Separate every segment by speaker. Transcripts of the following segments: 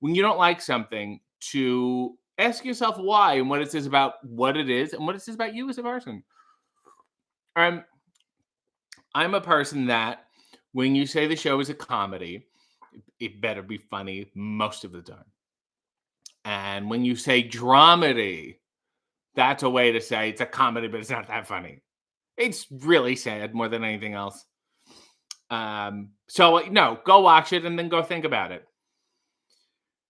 Speaker 1: when you don't like something to ask yourself why and what it says about what it is and what it says about you as a person. I'm I'm a person that when you say the show is a comedy, it better be funny most of the time. And when you say dramedy, that's a way to say it's a comedy, but it's not that funny. It's really sad more than anything else. So no, go watch it and then go think about it.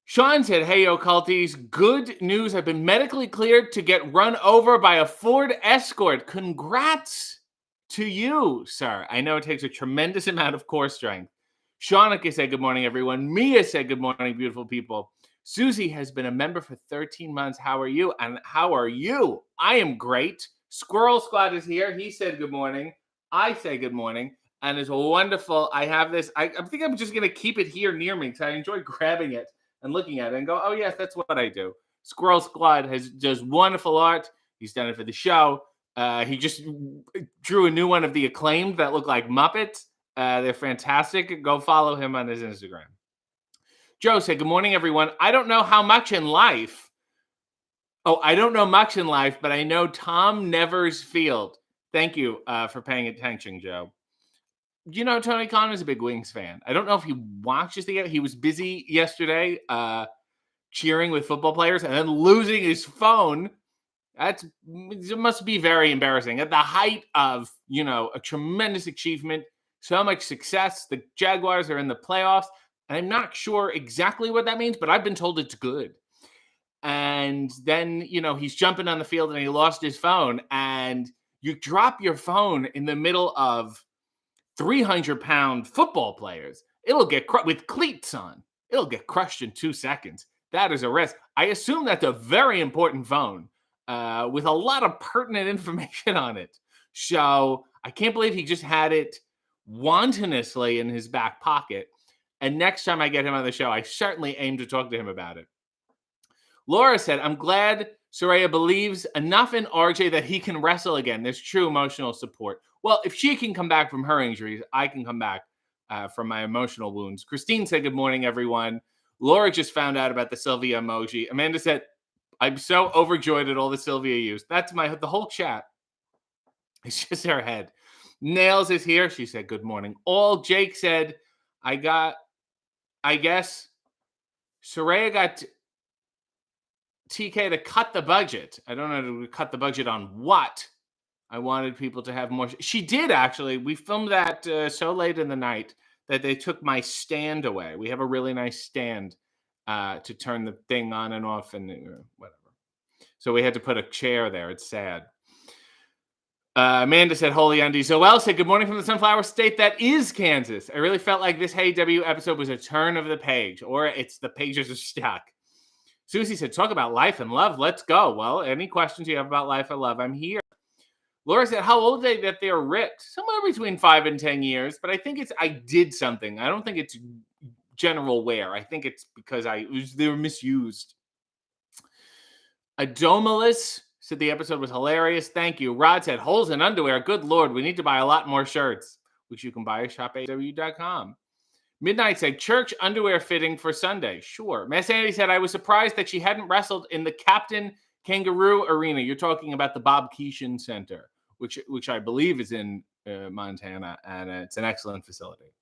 Speaker 1: Sean said, "Hey, occulties, good news. I've been medically cleared to get run over by a Ford Escort. Congrats to you, sir. I know it takes a tremendous amount of core strength." Shanika said, "Good morning, everyone." Mia said, "Good morning, beautiful people." Susie has been a member for 13 months. How are you? And how are you? I am great. Squirrel Squad is here. He said, "Good morning." I say, "Good morning." And it's wonderful. I have this. I think I'm just going to keep it here near me because I enjoy grabbing it and looking at it and go, "Oh yes, that's what I do." Squirrel Squad does wonderful art. He's done it for the show. He just drew a new one of the Acclaimed that look like Muppets. They're fantastic. Go follow him on his Instagram. Joe said, "Good morning, everyone. I don't know how much in life. Oh, I don't know much in life, but I know Tom Nevers Field." Thank you for paying attention, Joe. You know, Tony Khan is a big Wings fan. I don't know if he watches the game. He was busy yesterday cheering with football players and then losing his phone. It must be very embarrassing. At the height of, a tremendous achievement, so much success, the Jaguars are in the playoffs. And I'm not sure exactly what that means, but I've been told it's good. And then, he's jumping on the field and he lost his phone. And you drop your phone in the middle of 300-pound football players, it'll get with cleats on. It'll get crushed in 2 seconds. That is a risk. I assume that's a very important phone with a lot of pertinent information on it. So I can't believe he just had it wantonously in his back pocket. And next time I get him on the show, I certainly aim to talk to him about it. Laura said, "I'm glad Saraya believes enough in RJ that he can wrestle again. There's true emotional support." Well, if she can come back from her injuries, I can come back from my emotional wounds. Christine said, "Good morning, everyone." Laura just found out about the Sylvia emoji. Amanda said, "I'm so overjoyed at all the Sylvia used." That's the whole chat. It's just her head. Nails is here. She said, "Good morning, all." Jake said, I guess Saraya got TK to cut the budget. I don't know, to cut the budget on what. I wanted people to have more. She did, actually. We filmed that so late in the night that they took my stand away. We have a really nice stand to turn the thing on and off and whatever. So we had to put a chair there. It's sad. Amanda said, "Holy undies." Zoel said, "Good morning from the Sunflower State that is Kansas. I really felt like this Hey W episode was a turn of the page, or it's the pages are stuck." Susie said, "Talk about life and love. Let's go." Well, any questions you have about life and love, I'm here. Laura said, "How old are they that they're ripped?" Somewhere between 5 and 10 years, but I think I did something. I don't think it's general wear. I think it's because they were misused. Adomalus said the episode was hilarious. Thank you. Rod said, "Holes in underwear. Good Lord, we need to buy a lot more shirts," which you can buy at shopaw.com. Midnight said, "Church underwear fitting for Sunday." Sure. Miss Andy said, "I was surprised that she hadn't wrestled in the Captain Kangaroo Arena." You're talking about the Bob Keeshan Center, which I believe is in Montana, and it's an excellent facility.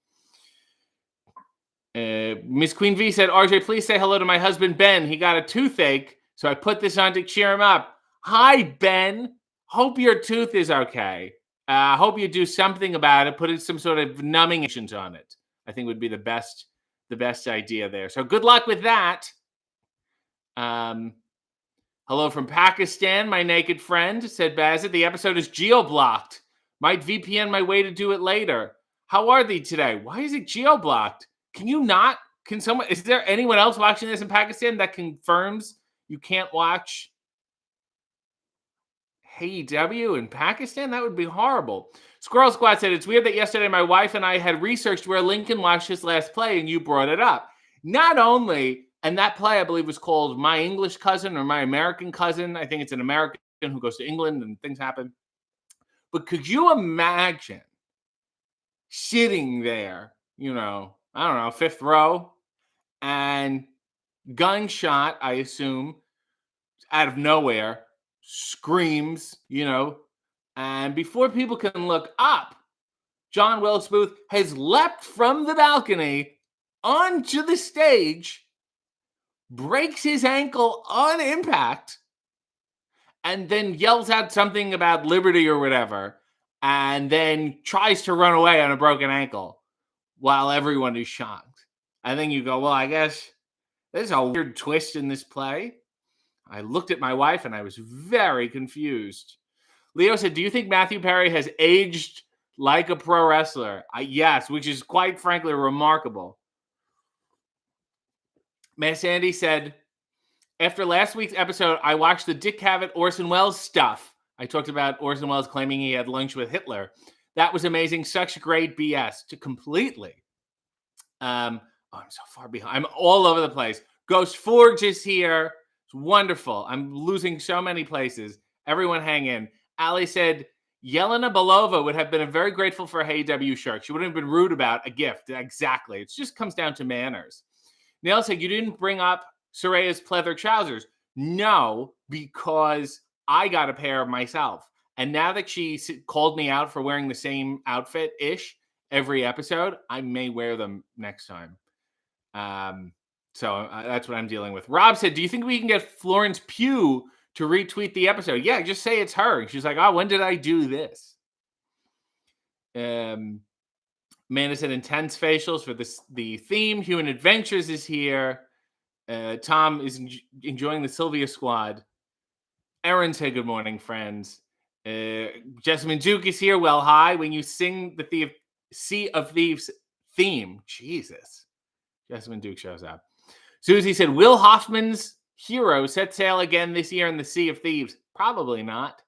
Speaker 1: Miss Queen V said, "RJ, please say hello to my husband, Ben. He got a toothache, so I put this on to cheer him up." Hi, Ben. Hope your tooth is okay. Hope you do something about it. Put in some sort of numbing agent on it. I think would be the best idea there. So good luck with that. Hello from Pakistan, my naked friend, said Bazit. The episode is geo-blocked. Might VPN my way to do it later. How are they today? Why is it geo-blocked? Is there anyone else watching this in Pakistan that confirms you can't watch Hey W in Pakistan? That would be horrible. Squirrel Squad said, "It's weird that yesterday my wife and I had researched where Lincoln watched his last play and you brought it up." Not only, and that play I believe was called My English Cousin or My American Cousin. I think it's an American who goes to England and things happen. But could you imagine sitting there, I don't know, fifth row, and gunshot, I assume, out of nowhere, screams, and before people can look up, John Wilkes Booth has leapt from the balcony onto the stage, breaks his ankle on impact, and then yells out something about liberty or whatever, and then tries to run away on a broken ankle while everyone is shocked. And then you go, well, I guess there's a weird twist in this play. I looked at my wife and I was very confused. Leo said, do you think Matthew Perry has aged like a pro wrestler? Yes, which is quite frankly remarkable. Miss Andy said, after last week's episode, I watched the Dick Cavett Orson Welles stuff. I talked about Orson Welles claiming he had lunch with Hitler. That was amazing. Such great BS to completely. I'm so far behind. I'm all over the place. Ghost Forge is here. It's wonderful. I'm losing so many places. Everyone hang in. Ali said, Yelena Belova would have been very grateful for a Hey W shirt. She wouldn't have been rude about a gift. Exactly. It just comes down to manners. Neil said, you didn't bring up Saraya's pleather trousers. No, because I got a pair myself. And now that she called me out for wearing the same outfit-ish every episode, I may wear them next time. So that's what I'm dealing with. Rob said, do you think we can get Florence Pugh to retweet the episode? Yeah, just say it's her. She's like, oh, when did I do this? Amanda said, intense facials for the theme. Human Adventures is here. Tom is enjoying the Sylvia Squad. Erin said, good morning, friends. Jessamine Duke is here. Well, hi. When you sing the Sea of Thieves theme, Jesus. Jessamine Duke shows up. Susie said, Will Hoffman's hero set sail again this year in the Sea of Thieves? Probably not.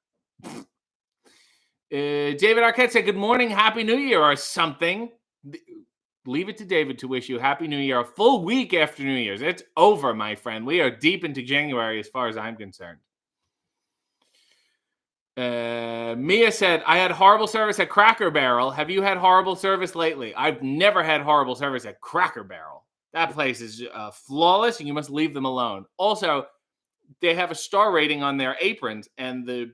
Speaker 1: David Arquette said, good morning, Happy New Year or something. Leave it to David to wish you Happy New Year a full week after New Year's. It's over, my friend. We are deep into January as far as I'm concerned. Mia said, I had horrible service at Cracker Barrel. Have you had horrible service lately? I've never had horrible service at Cracker Barrel. That place is flawless, and you must leave them alone. Also, they have a star rating on their aprons, and the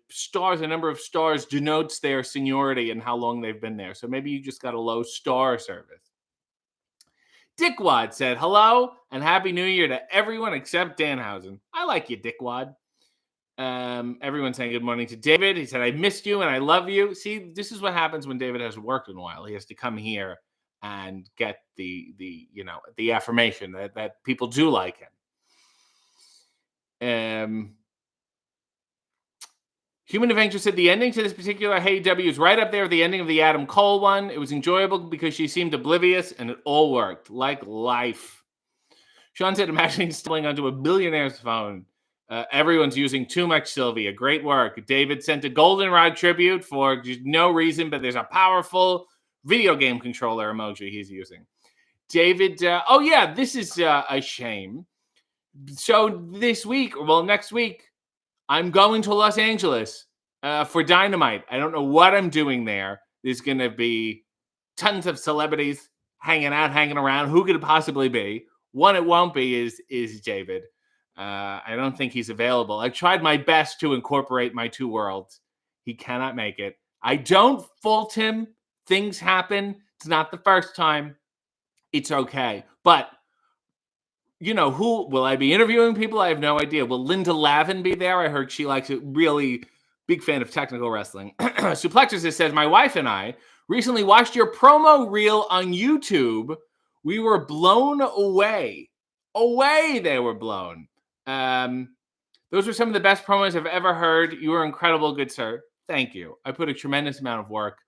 Speaker 1: number of stars denotes their seniority and how long they've been there. So maybe you just got a low star service. Dickwad said, hello, and Happy New Year to everyone except Danhausen. I like you, Dickwad. Everyone's saying good morning to David. He said, I missed you and I love you. See, this is what happens when David hasn't worked in a while. He has to come here and get the affirmation that people do like him. Human Adventure said the ending to this particular Hey W is right up there with the ending of the Adam Cole one. It was enjoyable because she seemed oblivious and it all worked like life. Sean said, imagining stumbling onto a billionaire's phone. Everyone's using too much Sylvia. Great work. David sent a goldenrod tribute for no reason, but there's a powerful video game controller emoji he's using. David, this is a shame. So next week, I'm going to Los Angeles for Dynamite. I don't know what I'm doing there. There's going to be tons of celebrities hanging around. Who could it possibly be? One it won't be is David. I don't think he's available. I tried my best to incorporate my two worlds. He cannot make it. I don't fault him. Things happen. It's not the first time. It's okay. But, who will I be interviewing people? I have no idea. Will Linda Lavin be there? I heard she likes it. Really big fan of technical wrestling. Suplexus says, my wife and I recently watched your promo reel on YouTube. We were blown away. They were blown. Those were some of the best promos I've ever heard. You were incredible, good sir. Thank you. I put a tremendous amount of work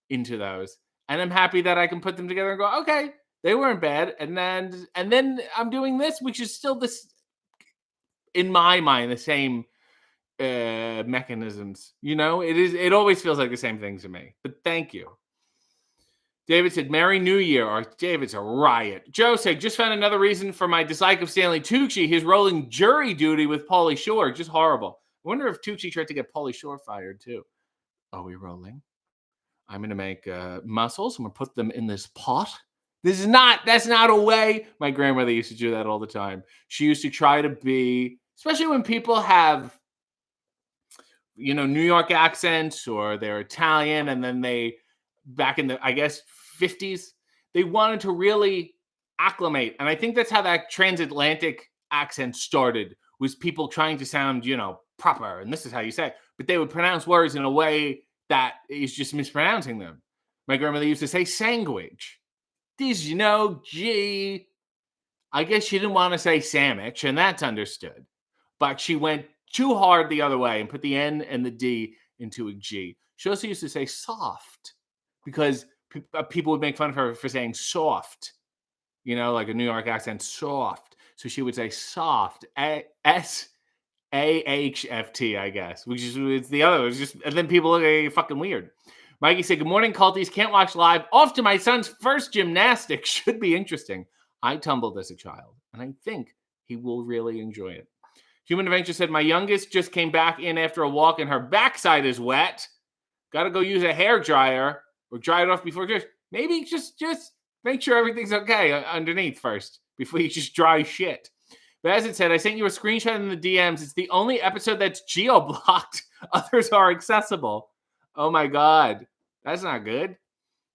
Speaker 1: into those, and I'm happy that I can put them together and go, okay, they weren't bad. And then I'm doing this, which is still this, in my mind, the same mechanisms. It always feels like the same things to me. But thank you. David said, Merry New Year. Or David's a riot. Joe said, just found another reason for my dislike of Stanley Tucci. He's rolling jury duty with Pauly Shore. Just horrible. I wonder if Tucci tried to get Pauly Shore fired too. Are we rolling? I'm going to make mussels. I'm going to put them in this pot. That's not a way. My grandmother used to do that all the time. She used to try to be, especially when people have, New York accents or they're Italian, and then back in the, I guess, 50s, they wanted to really acclimate. And I think that's how that transatlantic accent started, was people trying to sound, proper. And this is how you say it. But they would pronounce words in a way that is just mispronouncing them. My grandmother used to say sandwich. Did you know, gee? I guess she didn't want to say sandwich, and that's understood. But she went too hard the other way and put the N and the D into a G. She also used to say soft because people would make fun of her for saying soft, like a New York accent, soft. So she would say soft, SAHFT, I guess, which is it's the other. It's just, and then people look at you fucking weird. Mikey said, "Good morning, culties. Can't watch live. Off to my son's first gymnastics. Should be interesting. I tumbled as a child, and I think he will really enjoy it." Human Adventure said, "My youngest just came back in after a walk, and her backside is wet. Got to go use a hair dryer or dry it off before church. Maybe just make sure everything's okay underneath first before you just dry shit." But as it said, "I sent you a screenshot in the DMs. It's the only episode that's geo-blocked. Others are accessible." Oh my God. That's not good.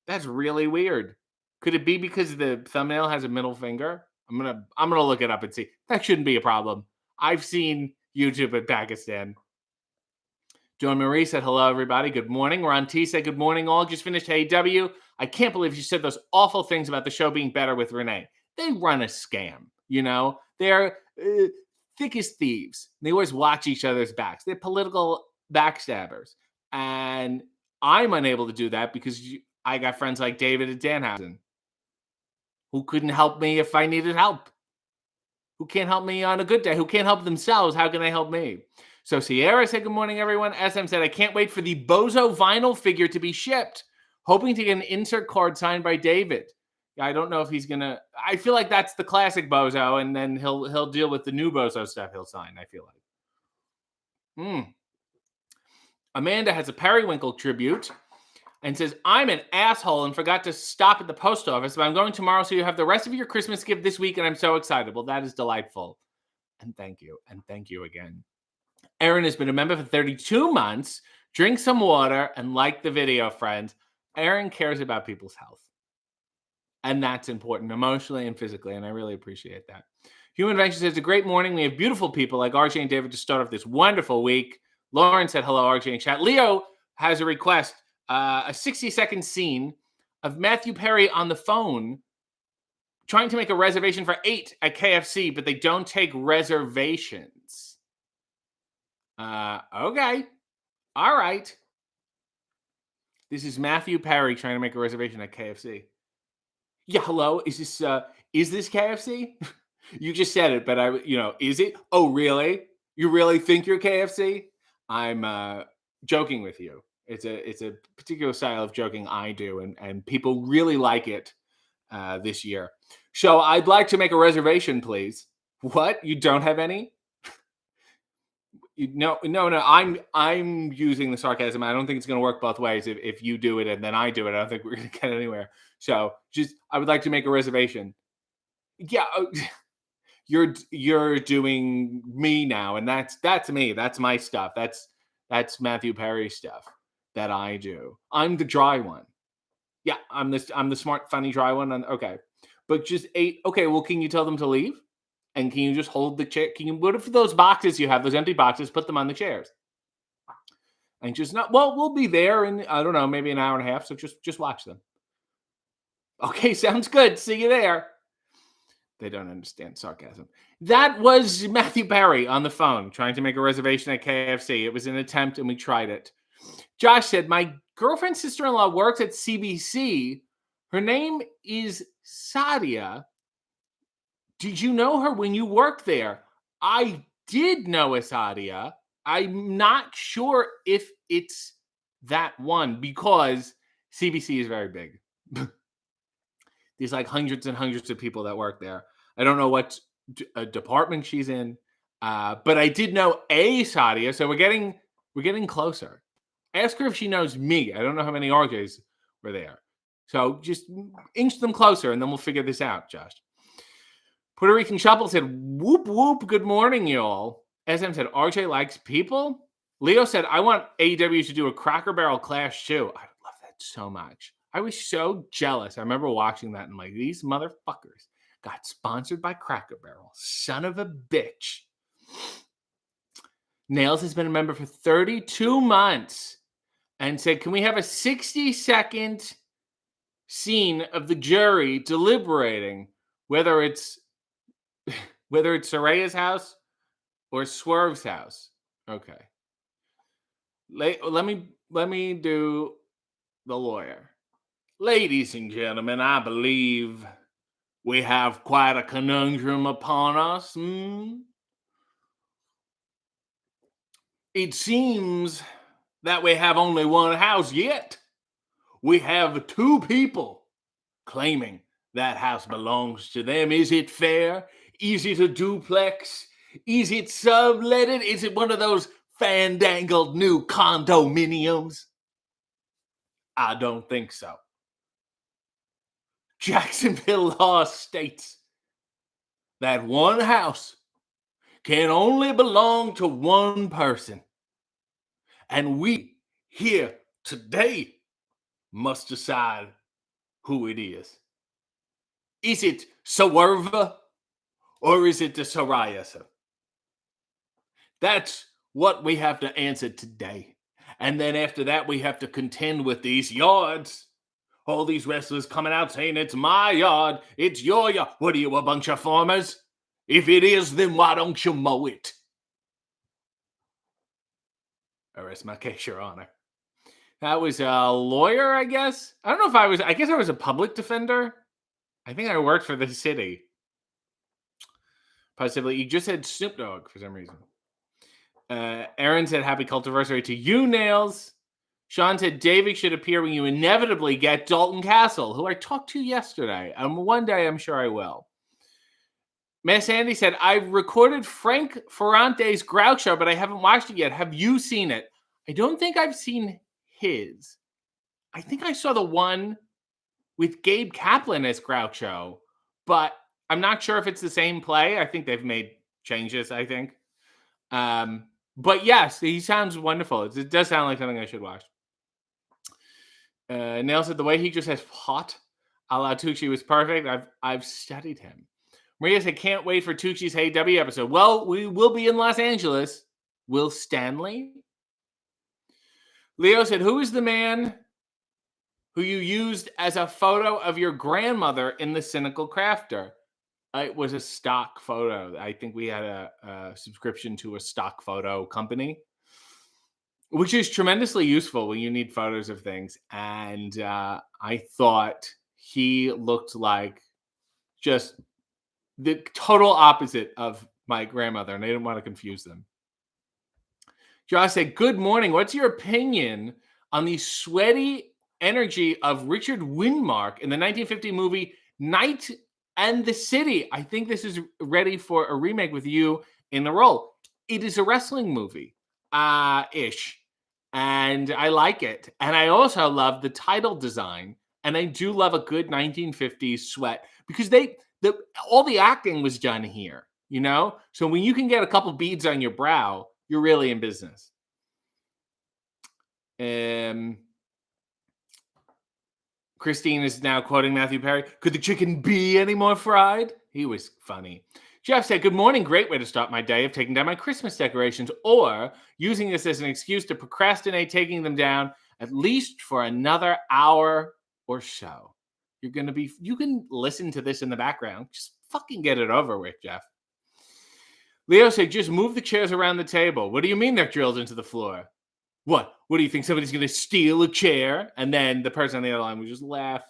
Speaker 1: That's really weird. Could it be because the thumbnail has a middle finger? I'm gonna look it up and see. That shouldn't be a problem. I've seen YouTube in Pakistan. Joan Marie said, "Hello, everybody. Good morning." Ron T said, "Good morning, all. Just finished AW. I can't believe you said those awful things about the show being better with Renee. They run a scam, They're thick as thieves. They always watch each other's backs. They're political backstabbers. And I'm unable to do that because I got friends like David and Danhausen who couldn't help me if I needed help, who can't help me on a good day, who can't help themselves. How can they help me?" So Sierra said, "Good morning, everyone." SM said, "I can't wait for the Bozo vinyl figure to be shipped. Hoping to get an insert card signed by David." I don't know if he's going to. I feel like that's the classic Bozo, and then he'll deal with the new Bozo stuff he'll sign, I feel like. Amanda has a Periwinkle tribute and says, "I'm an asshole and forgot to stop at the post office, but I'm going tomorrow, so you have the rest of your Christmas gift this week, and I'm so excited." Well, that is delightful. And thank you. And thank you again. Erin has been a member for 32 months. Drink some water and like the video, friends. Erin cares about people's health. And that's important, emotionally and physically, and I really appreciate that. Human Adventure says, "A great morning. We have beautiful people like RJ and David to start off this wonderful week." Lauren said, "Hello, RJ and chat." Leo has a request, a 60-second scene of Matthew Perry on the phone trying to make a reservation for 8 at KFC, but they don't take reservations. Okay. All right. This is Matthew Perry trying to make a reservation at KFC. Yeah, hello. Is this KFC? You just said it, but is it? Oh, really? You really think you're KFC? I'm joking with you. It's a particular style of joking I do, and people really like it this year. So I'd like to make a reservation, please. What? You don't have any? No. I'm using the sarcasm. I don't think it's going to work both ways. If you do it and then I do it, I don't think we're going to get anywhere. So I would like to make a reservation. Yeah, you're doing me now, and that's me. That's my stuff. That's Matthew Perry stuff that I do. I'm the dry one. Yeah, I'm the smart, funny, dry one. Okay, but just 8. Okay, well, can you tell them to leave? And can you just hold the chair? What if those boxes you have, those empty boxes, put them on the chairs? And just not, well, we'll be there in, I don't know, maybe an hour and a half. So just watch them. Okay, sounds good. See you there. They don't understand sarcasm. That was Matthew Perry on the phone trying to make a reservation at KFC. It was an attempt and we tried it. Josh said, "My girlfriend's sister-in-law works at CBC. Her name is Saraya. Did you know her when you worked there?" I did know Asadia. I'm not sure if it's that one because CBC is very big. There's like hundreds and hundreds of people that work there. I don't know what department she's in, but I did know a Sadia, so we're getting closer. Ask her if she knows me. I don't know how many RJs were there. So just inch them closer and then we'll figure this out, Josh. Puerto Rican Shuffle said, whoop, whoop, good morning, y'all. SM said, RJ likes people. Leo said, I want AEW to do a Cracker Barrel Clash too. I love that so much. I was so jealous. I remember watching that and like, these motherfuckers got sponsored by Cracker Barrel. Son of a bitch. Nails has been a member for 32 months and said, can we have a 60-second scene of the jury deliberating whether it's Saraya's house or Swerve's house? Okay. Let me do the lawyer. Ladies and gentlemen, I believe we have quite a conundrum upon us. It seems that we have only one house, yet we have two people claiming that house belongs to them. Is it fair? Is it a duplex? Is it subletted? Is it one of those fandangled new condominiums? I don't think so. Jacksonville law states that one house can only belong to one person. And we here today must decide who it is. Is it Swerve or is it the Saraya? That's what we have to answer today. And then after that, we have to contend with these yards. All these wrestlers coming out saying, it's my yard, it's your yard. What are you, a bunch of farmers? If it is, then why don't you mow it? I rest my case, Your Honor. That was a lawyer, I guess. I don't know if I guess I was a public defender. I think I worked for the city. Possibly. You just said Snoop Dogg for some reason. Aaron said, happy cultiversary to you, Nails. Sean said, David should appear when you inevitably get Dalton Castle, who I talked to yesterday. One day I'm sure I will. Miss Andy said, I've recorded Frank Ferrante's Groucho, but I haven't watched it yet. Have you seen it? I don't think I've seen his. I think I saw the one with Gabe Kaplan as Groucho, but I'm not sure if it's the same play. I think they've made changes, I think. But yes, he sounds wonderful. It does sound like something I should watch. Nail said, the way he just says hot a la Tucci was perfect. I've studied him. Maria said, can't wait for Tucci's Hey W episode. Well, we will be in Los Angeles. Will Stanley? Leo said, who is the man who you used as a photo of your grandmother in The Cynical Crafter? It was a stock photo. I think we had a subscription to a stock photo company, which is tremendously useful when you need photos of things. And I thought he looked like just the total opposite of my grandmother, and I didn't want to confuse them. Josh said, good morning. What's your opinion on the sweaty energy of Richard Widmark in the 1950 movie Night and the City? I think this is ready for a remake with you in the role. It is a wrestling movie, ish. And I like it. And I also love the title design. And I do love a good 1950s sweat because all the acting was done here, you know? So when you can get a couple beads on your brow, you're really in business. Christine is now quoting Matthew Perry. Could the chicken be any more fried? He was funny. Jeff said, good morning. Great way to start my day of taking down my Christmas decorations or using this as an excuse to procrastinate taking them down at least for another hour or so. You can listen to this in the background. Just fucking get it over with, Jeff. Leo said, just move the chairs around the table. What do you mean they're drilled into the floor? What do you think? Somebody's going to steal a chair? And then the person on the other line would just laugh.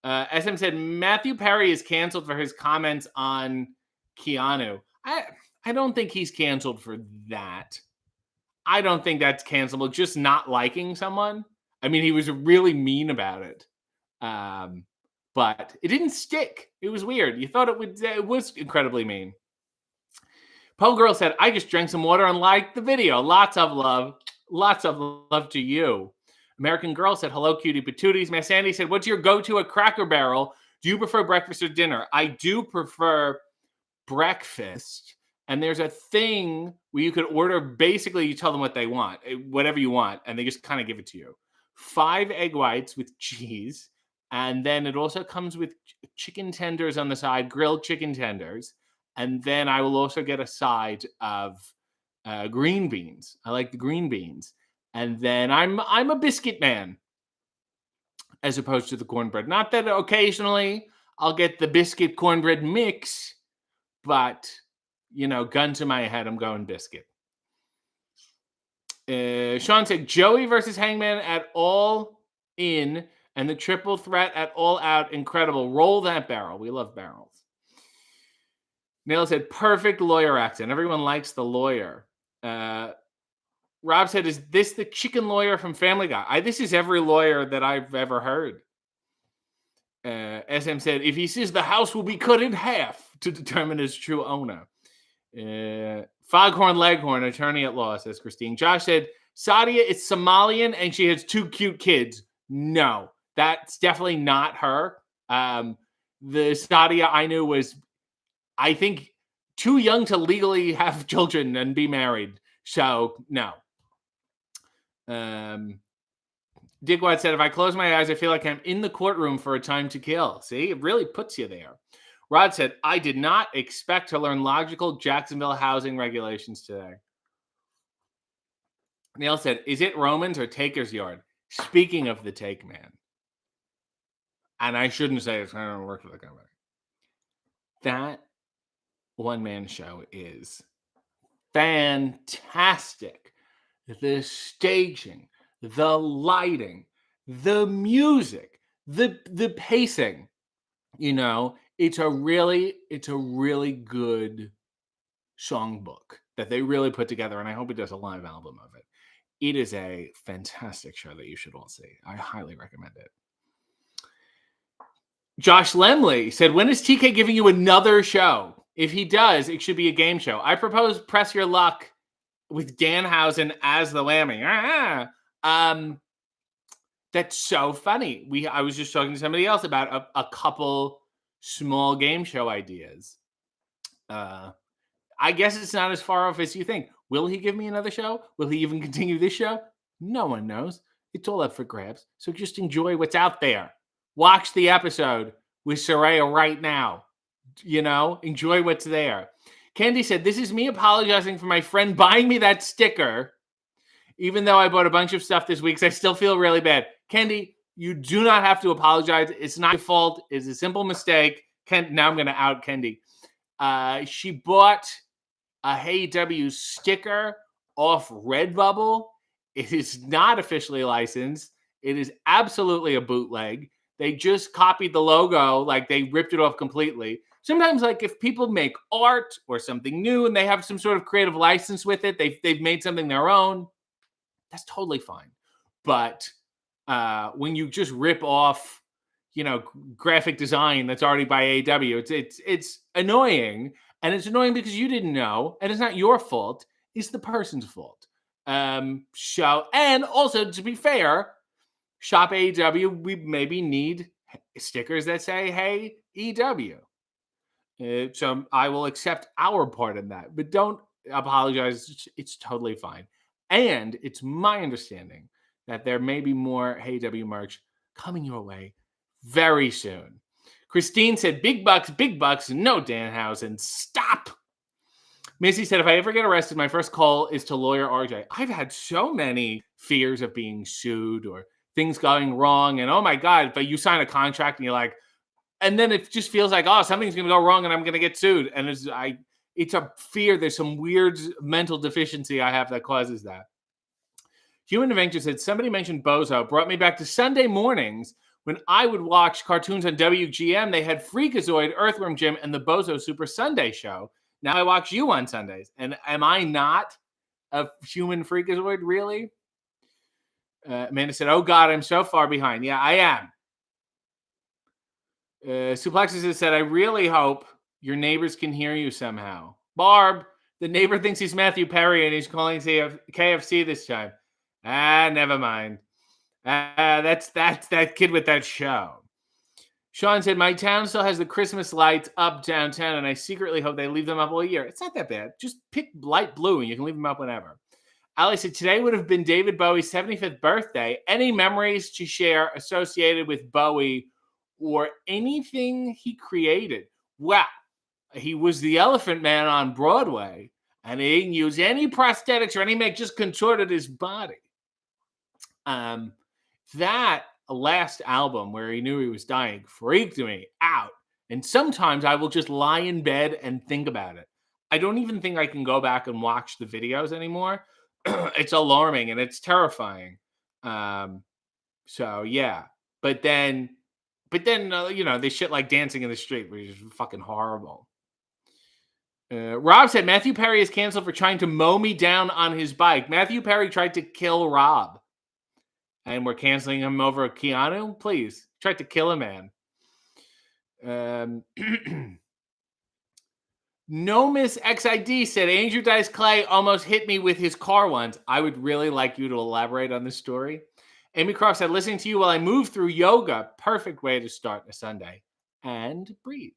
Speaker 1: SM said, Matthew Perry is canceled for his comments on Keanu. I don't think he's canceled for that. I don't think that's cancelable. Just not liking someone. I mean, he was really mean about it. But it didn't stick. It was weird. You thought it would. It was incredibly mean. Poe Girl said, I just drank some water and liked the video. Lots of love to you. American Girl said, hello, cutie patooties. Miss Sandy said, what's your go-to at Cracker Barrel? Do you prefer breakfast or dinner? I do prefer breakfast. And there's a thing where you could order, basically you tell them what they want, whatever you want, and they just kind of give it to you. 5 egg whites with cheese. And then it also comes with chicken tenders on the side, grilled chicken tenders. And then I will also get a side of green beans. I like the green beans. And then I'm a biscuit man as opposed to the cornbread. Not that occasionally I'll get the biscuit cornbread mix, but, gun to my head, I'm going biscuit. Sean said, Joey versus Hangman at All In and the triple threat at All Out. Incredible. Roll that barrel. We love barrels. Neil said, perfect lawyer accent. Everyone likes the lawyer. Rob said, is this the chicken lawyer from Family Guy? This is every lawyer that I've ever heard. SM said, if he says the house will be cut in half to determine his true owner. Foghorn Leghorn, attorney at law, says Christine. Josh said, Sadia is Somalian and she has 2 cute kids. No, that's definitely not her. The Sadia I knew was, I think, too young to legally have children and be married. So, no. Digwad said, if I close my eyes, I feel like I'm in the courtroom for A Time to Kill. See, it really puts you there. Rod said, I did not expect to learn logical Jacksonville housing regulations today. Neil said, is it Romans or Taker's Yard? Speaking of the Take Man. And I shouldn't say it's, I don't work for the company. That one-man show is fantastic. The staging, the lighting, the music, the pacing, it's a really good songbook that they really put together, and I hope it does a live album of it. It is a fantastic show that you should all see. I highly recommend it. Josh Lemley said, when is TK giving you another show? If he does, it should be a game show. I propose Press Your Luck with Danhausen as the Lammy. That's so funny. I was just talking to somebody else about a couple small game show ideas. I guess it's not as far off as you think. Will he give me another show? Will he even continue this show? No one knows. It's all up for grabs. So just enjoy what's out there. Watch the episode with Saraya right now. Enjoy what's there. Candy said, this is me apologizing for my friend buying me that sticker. Even though I bought a bunch of stuff this week, so I still feel really bad. Candy, you do not have to apologize. It's not your fault. It's a simple mistake. Now I'm going to out Candy. She bought a Hey W sticker off Redbubble. It is not officially licensed. It is absolutely a bootleg. They just copied the logo, like they ripped it off completely. Sometimes, like if people make art or something new and they have some sort of creative license with it, they've made something their own. That's totally fine. But when you just rip off, graphic design that's already by AW, it's annoying, and it's annoying because you didn't know, and it's not your fault. It's the person's fault. And also to be fair, Shop AEW, we maybe need stickers that say, hey, EW. So I will accept our part in that, but don't apologize. It's totally fine. And it's my understanding that there may be more Hey W merch coming your way very soon. Christine said, big bucks, no Danhausen. Stop. Missy said, if I ever get arrested, my first call is to lawyer RJ. I've had so many fears of being sued or things going wrong. And oh my God, but you sign a contract and you're like, and then it just feels like, oh, something's going to go wrong and I'm going to get sued. And it's a fear. There's some weird mental deficiency I have that causes that. Human Adventure said, somebody mentioned Bozo, brought me back to Sunday mornings when I would watch cartoons on WGM. They had Freakazoid, Earthworm Jim, and the Bozo Super Sunday show. Now I watch you on Sundays. And am I not a human Freakazoid, really? Amanda said, oh God, I'm so far behind. Yeah, I am. Suplexus said, I really hope your neighbors can hear you somehow. Barb, the neighbor thinks he's Matthew Perry and he's calling KFC this time. Never mind. That's that kid with that show. Sean said, my town still has the Christmas lights up downtown, and I secretly hope they leave them up all year. It's not that bad. Just pick light blue, and you can leave them up whenever. Ali said, today would have been David Bowie's 75th birthday. Any memories to share associated with Bowie or anything he created? Well, he was the Elephant Man on Broadway, and he didn't use any prosthetics or any make, just contorted his body. That last album where he knew he was dying freaked me out. And sometimes I will just lie in bed and think about it. I don't even think I can go back and watch the videos anymore. It's alarming and it's terrifying. So yeah, but then they shit like Dancing in the Street, which is fucking horrible. Rob said Matthew Perry is canceled for trying to mow me down on his bike. Matthew Perry tried to kill Rob, and we're canceling him over Keanu. Please, tried to kill a man. No Miss XID said Andrew Dice Clay almost hit me with his car once. I would really like you to elaborate on this story. Amy Croft said, listening to you while I move through yoga, perfect way to start a Sunday. And breathe.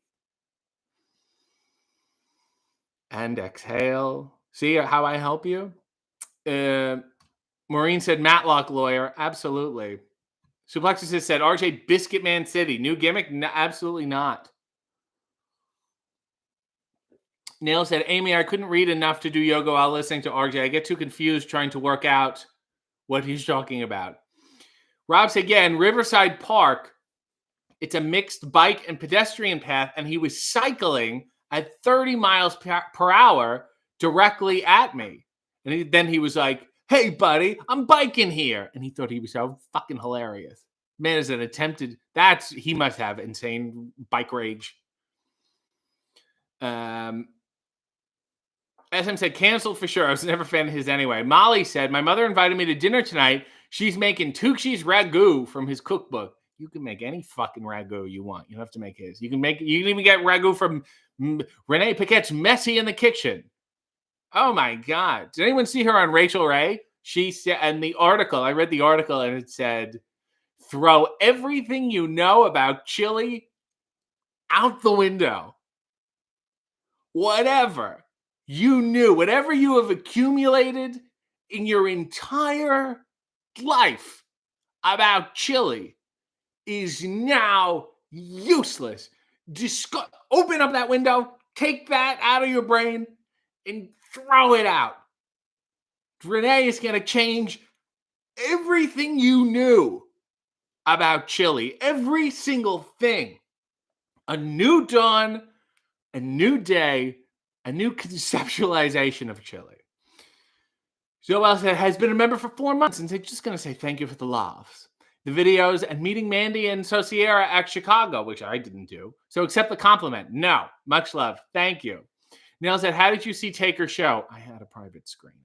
Speaker 1: And exhale. See how I help you? Maureen said, Matlock lawyer. Absolutely. Suplexus said, RJ Biscuit Man City. New gimmick? No, absolutely not. Nail said, Amy, I couldn't read enough to do yoga while listening to RJ. I get too confused trying to work out what he's talking about. Rob said, yeah, in Riverside Park, it's a mixed bike and pedestrian path, and he was cycling at 30 miles per hour directly at me. And then he was like, hey, buddy, I'm biking here. And he thought he was so fucking hilarious. Man, is an attempted, he must have insane bike rage. SM said, canceled for sure. I was never a fan of his anyway. Molly said, my mother invited me to dinner tonight. She's making Tucci's ragu from his cookbook. You can make any fucking ragu you want. You don't have to make his. You can even get ragu from Renee Paquette's Messy in the Kitchen. Oh my God. Did anyone see her on Rachel Ray? She said, and the article, I read the article and it said, throw everything you know about chili out the window. Whatever you knew, whatever you have accumulated in your entire life about chili is now useless. Open up that window, take that out of your brain, and throw it out. Renee is going to change everything you knew about chili, every single thing. A new dawn, a new day, a new conceptualization of chili. Joel said, has been a member for 4 months, and they're just going to say thank you for the laughs, the videos, and meeting Mandy and Sociera at Chicago, which I didn't do. So accept the compliment. No. Much love. Thank you. Neil said, how did you see Taker's show? I had a private screening.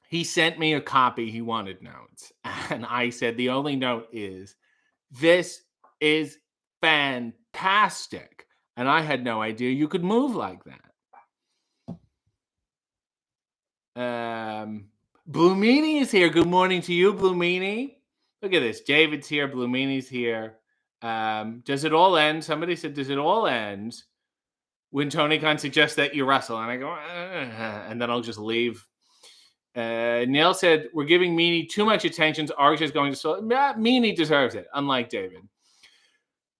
Speaker 1: He sent me a copy. He wanted notes. And I said, the only note is, this is fantastic. And I had no idea you could move like that. Blue Meanie is here. Good morning to you, Blue Meanie. Look at this. David's here. Blue Meanie's here. Does it all end? Somebody said, does it all end when Tony Khan suggests that you wrestle? And I go, and then I'll just leave. Neil said, we're giving Meanie too much attention. RJ is going to sell. Meanie deserves it, unlike David.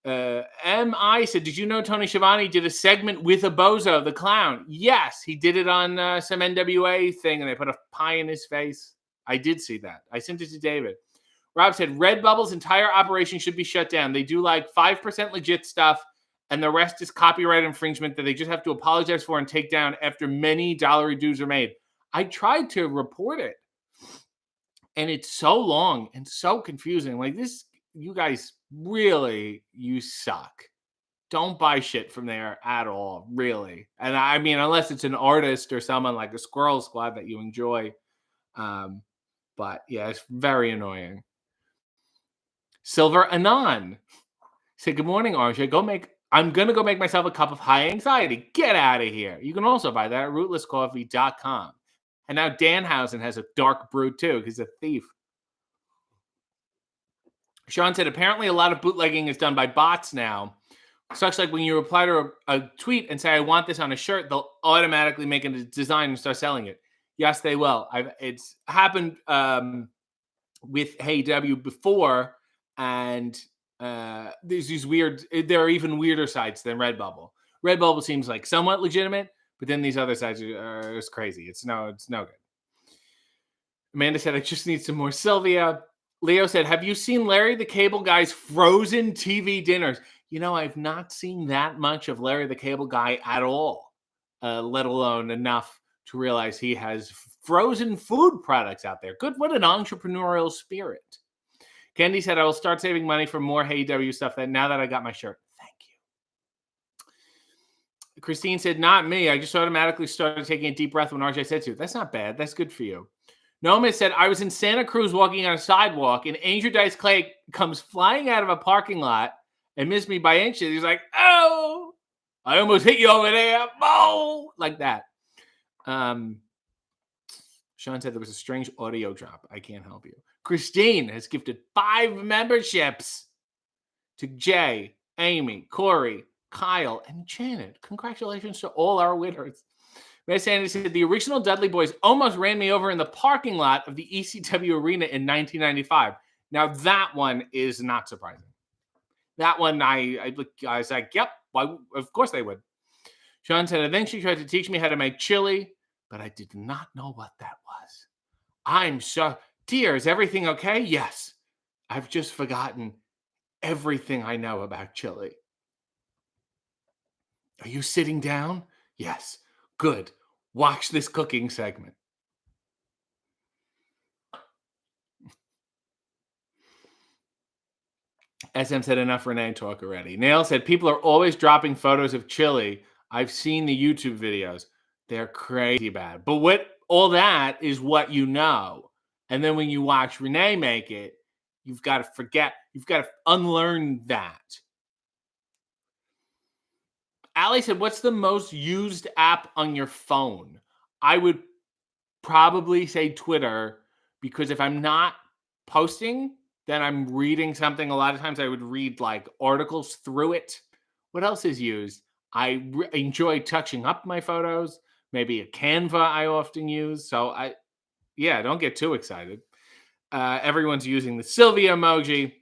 Speaker 1: M.I. said, did you know Tony Schiavone did a segment with a bozo, the clown? Yes, he did it on some NWA thing, and they put a pie in his face. I did see that. I sent it to David. Rob said, Redbubble's entire operation should be shut down. They do like 5% legit stuff, and the rest is copyright infringement that they just have to apologize for and take down after many dollar dues are made. I tried to report it, and it's so long and so confusing. Like this, you guys really, you suck. Don't buy shit from there at all, really. And I mean, unless it's an artist or someone like a Squirrel Squad that you enjoy. But yeah, it's very annoying. Silver Anon said, good morning, RJ. I'm going to go make myself a cup of high anxiety. Get out of here. You can also buy that at rootlesscoffee.com. And now Danhausen has a dark brew too. He's a thief. Sean said, apparently a lot of bootlegging is done by bots now. Such like when you reply to a tweet and say, I want this on a shirt, they'll automatically make a design and start selling it. Yes, they will. It's happened with Hey W before, and there's these weird, there are even weirder sites than Redbubble. Redbubble seems like somewhat legitimate, but then these other sites are it's crazy. It's no good. Amanda said, I just need some more Sylvia. Leo said, have you seen Larry the Cable Guy's frozen TV dinners? You know, I've not seen that much of Larry the Cable Guy at all, let alone enough to realize he has frozen food products out there. Good. What an entrepreneurial spirit. Candy said, I will start saving money for more Hey W stuff now that I got my shirt. Thank you. Christine said, not me. I just automatically started taking a deep breath when RJ said to. That's not bad. That's good for you. Noma said, I was in Santa Cruz walking on a sidewalk, and Andrew Dice Clay comes flying out of a parking lot and missed me by inches. He's like, oh, I almost hit you over there. Oh, like that. Sean said there was a strange audio drop. I can't help you. Christine has gifted 5 memberships to Jay, Amy, Corey, Kyle, and Janet. Congratulations to all our winners. Miss Sandy said, the original Dudley Boys almost ran me over in the parking lot of the ECW Arena in 1995. Now, that one is not surprising. That one, I was like, yep, well, of course they would. Sean said, and then she tried to teach me how to make chili, but I did not know what that was. I'm so, dear, is everything okay? Yes. I've just forgotten everything I know about chili. Are you sitting down? Yes. Good. Watch this cooking segment. SM said, enough Renee talk already. Nail said, people are always dropping photos of chili. I've seen the YouTube videos. They're crazy bad. But what all that is what you know. And then when you watch Renee make it, you've got to forget. You've got to unlearn that. Allie said, what's the most used app on your phone? I would probably say Twitter, because if I'm not posting, then I'm reading something. A lot of times I would read like articles through it. What else is used? I enjoy touching up my photos. Maybe a Canva I often use. So don't get too excited. Everyone's using the Sylvia emoji.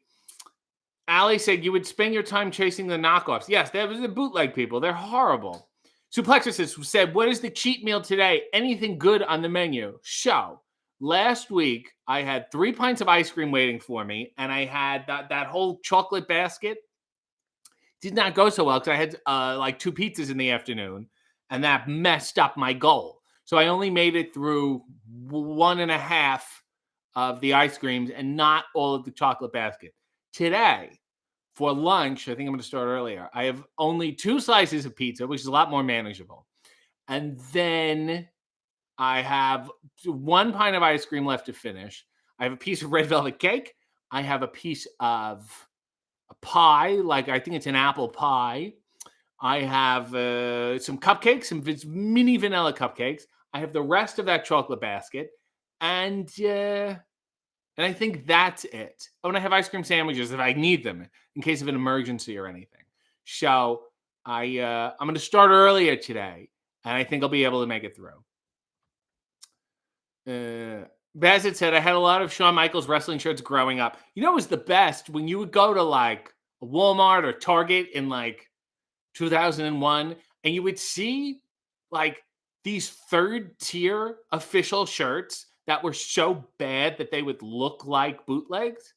Speaker 1: Allie said you would spend your time chasing the knockoffs. Yes, that was the bootleg people. They're horrible. Suplexus said, what is the cheat meal today? Anything good on the menu? So, last week, I had 3 pints of ice cream waiting for me, and I had that whole chocolate basket. Did not go so well because I had like 2 pizzas in the afternoon, and that messed up my goal. So I only made it through 1.5 of the ice creams and not all of the chocolate basket. Today, for lunch, I think I'm going to start earlier, I have only 2 slices of pizza, which is a lot more manageable. And then I have 1 pint of ice cream left to finish. I have a piece of red velvet cake. I have a piece of a pie, like I think it's an apple pie. I have some cupcakes, some mini vanilla cupcakes. I have the rest of that chocolate basket. And I think that's it. Oh, and I have ice cream sandwiches if I need them in case of an emergency or anything. So I'm going to start earlier today, and I think I'll be able to make it through. Bassett said, I had a lot of Shawn Michaels wrestling shirts growing up. You know, it was the best when you would go to like a Walmart or Target in like 2001, and you would see like these 3rd tier official shirts that were so bad that they would look like bootlegs.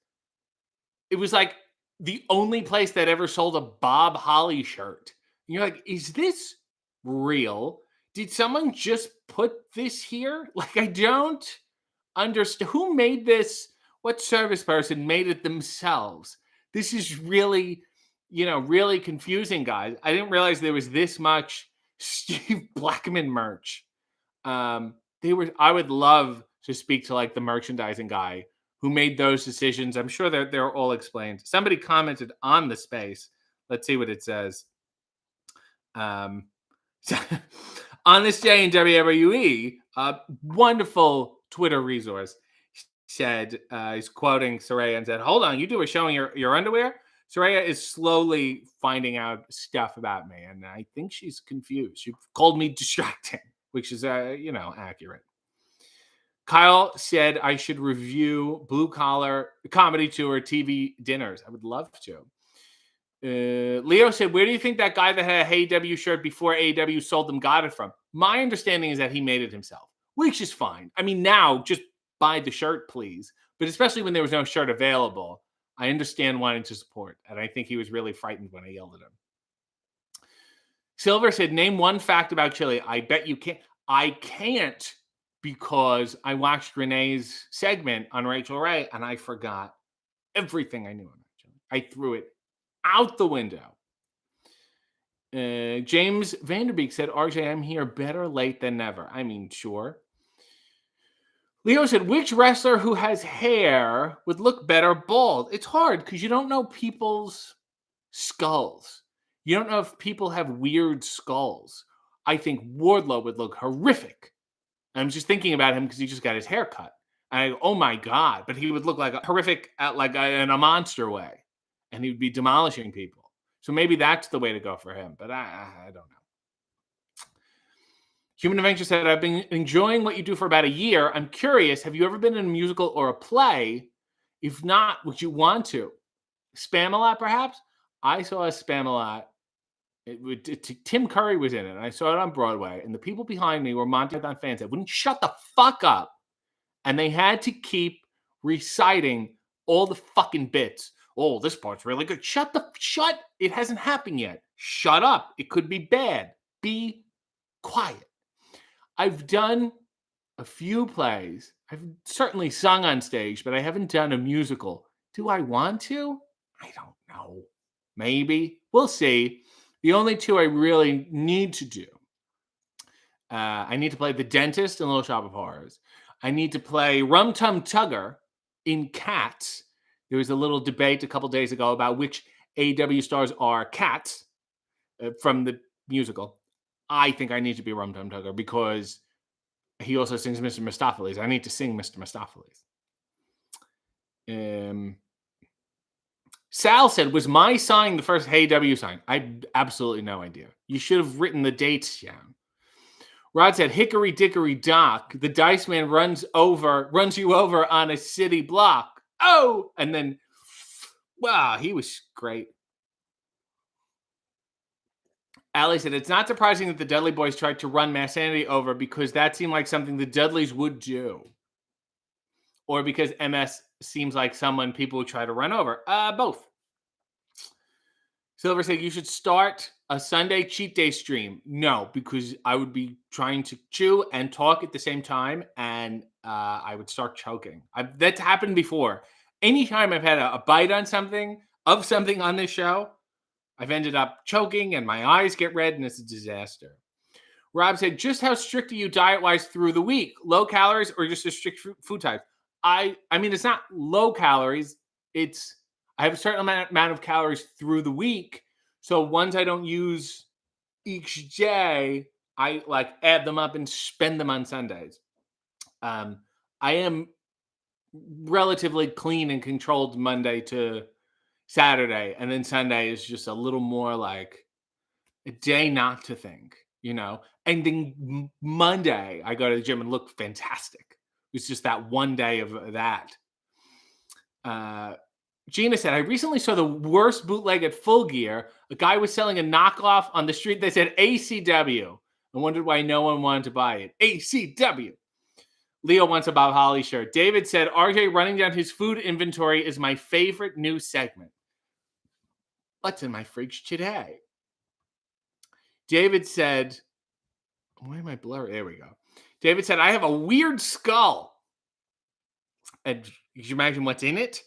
Speaker 1: It was like the only place that ever sold a Bob Holly shirt. And you're like, is this real? Did someone just put this here? Like, I don't understand. Who made this? What service person made it themselves? This is really, really confusing, guys. I didn't realize there was this much Steve Blackman merch. I would love to speak to like the merchandising guy who made those decisions. I'm sure they're all explained. Somebody commented on the space. Let's see what it says. On this day in WWE, a wonderful Twitter resource said, he's quoting Saraya and said, "Hold on, you do a show in your underwear?" Saraya is slowly finding out stuff about me, and I think she's confused. She called me distracting, which is, accurate. Kyle said I should review Blue Collar Comedy Tour TV dinners. I would love to. Leo said, "Where do you think that guy that had a Hey W shirt before AEW sold them got it from?" My understanding is that he made it himself, which is fine. I mean, now just buy the shirt, please. But especially when there was no shirt available, I understand wanting to support. And I think he was really frightened when I yelled at him. Silver said, "Name one fact about chili." I bet you can't. I can't because I watched Renee's segment on Rachel Ray and I forgot everything I knew about chili. I threw it out the window. James Vanderbeek said, "RJ, I'm here better late than never." I mean, sure. Leo said, "Which wrestler who has hair would look better bald?" It's hard because you don't know people's skulls. You don't know if people have weird skulls. I think Wardlow would look horrific. I'm just thinking about him because he just got his hair cut. And I go, oh my God, but he would look like a horrific in a monster way. And he would be demolishing people. So maybe that's the way to go for him. But I don't know. Human Adventure said, "I've been enjoying what you do for about a year. I'm curious, have you ever been in a musical or a play? If not, would you want to? Spam-A-Lot, perhaps?" I saw a Spam-A-Lot. Tim Curry was in it, and I saw it on Broadway, and the people behind me were Monty Python fans that wouldn't shut the fuck up, and they had to keep reciting all the fucking bits. "Oh, this part's really good." Shut! It hasn't happened yet. Shut up. It could be bad. Be quiet. I've done a few plays. I've certainly sung on stage, but I haven't done a musical. Do I want to? I don't know. Maybe. We'll see. The only two I really need to do. I need to play the dentist in Little Shop of Horrors. I need to play Rum Tum Tugger in Cats. There was a little debate a couple days ago about which AEW stars are Cats from the musical. I think I need to be Rum Tum Tugger because he also sings Mr. Mistopheles. I need to sing Mr. Mistopheles. Sal said, "Was my sign the first Hey W sign?" I have absolutely no idea. You should have written the dates down. Rod said, "Hickory dickory dock, the Dice Man runs you over on a city block." Oh, and then, wow, he was great. Allie said, "It's not surprising that the Dudley Boys tried to run Mass Sanity over because that seemed like something the Dudleys would do. Or because MS seems like someone people would try to run over." Both. Silver said, "You should start a Sunday cheat day stream." No, because I would be trying to chew and talk at the same time, and I would start choking. That's happened before. Anytime I've had a bite on something on this show, I've ended up choking and my eyes get red and it's a disaster. Rob said, "Just how strict are you diet-wise through the week? Low calories or just a strict food type?" I mean, it's not low calories. I have a certain amount of calories through the week. So ones I don't use each day, I like add them up and spend them on Sundays. I am relatively clean and controlled Monday to Saturday. And then Sunday is just a little more like a day not to think, And then Monday, I go to the gym and look fantastic. It's just that one day of that. Gina said, "I recently saw the worst bootleg at Full Gear. A guy was selling a knockoff on the street that said ACW. I wondered why no one wanted to buy it. ACW. Leo wants a Bob Holly shirt." David said, "RJ running down his food inventory is my favorite new segment." What's in my fridge today? David said, why am I blurry? There we go. David said, "I have a weird skull." And you imagine what's in it?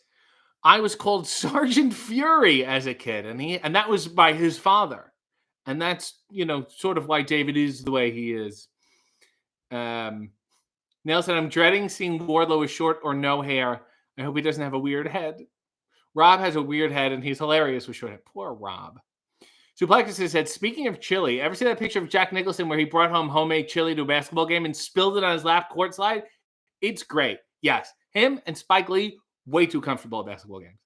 Speaker 1: I was called Sergeant Fury as a kid, and that was by his father. And that's, sort of why David is the way he is. Neil said, "I'm dreading seeing Wardlow with short or no hair. I hope he doesn't have a weird head." Rob has a weird head, and he's hilarious with short hair. Poor Rob. Suplexus said, speaking of chili, ever see that picture of Jack Nicholson where he brought home homemade chili to a basketball game and spilled it on his lap court slide? It's great. Yes. Him and Spike Lee, way too comfortable at basketball games.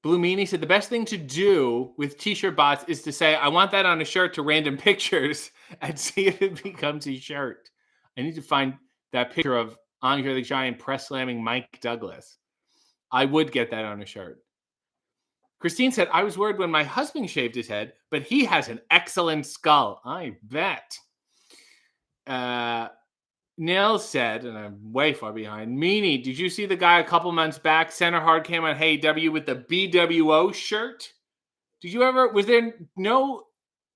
Speaker 1: Blue Meanie said, the best thing to do with t-shirt bots is to say, I want that on a shirt to random pictures and see if it becomes a shirt. I need to find that picture of Andre the Giant press slamming Mike Douglas. I would get that on a shirt. Christine said, I was worried when my husband shaved his head, but he has an excellent skull. I bet. Nell said, and I'm way far behind, Meanie, did you see the guy a couple months back, center hard came on Hey W with the BWO shirt? Did you ever, was there no,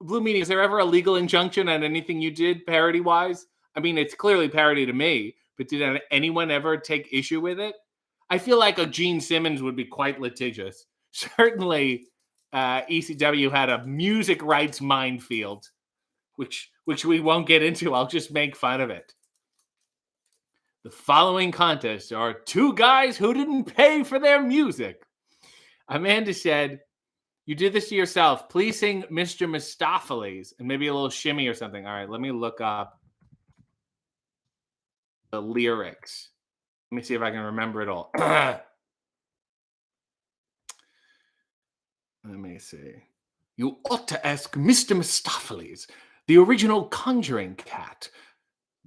Speaker 1: Blue Meanie, is there ever a legal injunction on anything you did parody-wise? I mean, it's clearly parody to me, but did anyone ever take issue with it? I feel like a Gene Simmons would be quite litigious. Certainly, ECW had a music rights minefield, which we won't get into. I'll just make fun of it. The following contests are two guys who didn't pay for their music. Amanda said, you did this to yourself. Please sing Mr. Mistopheles and maybe a little shimmy or something. All right, let me look up the lyrics. Let me see if I can remember it all. Let me see. You ought to ask Mr. Mistopheles, the original conjuring cat.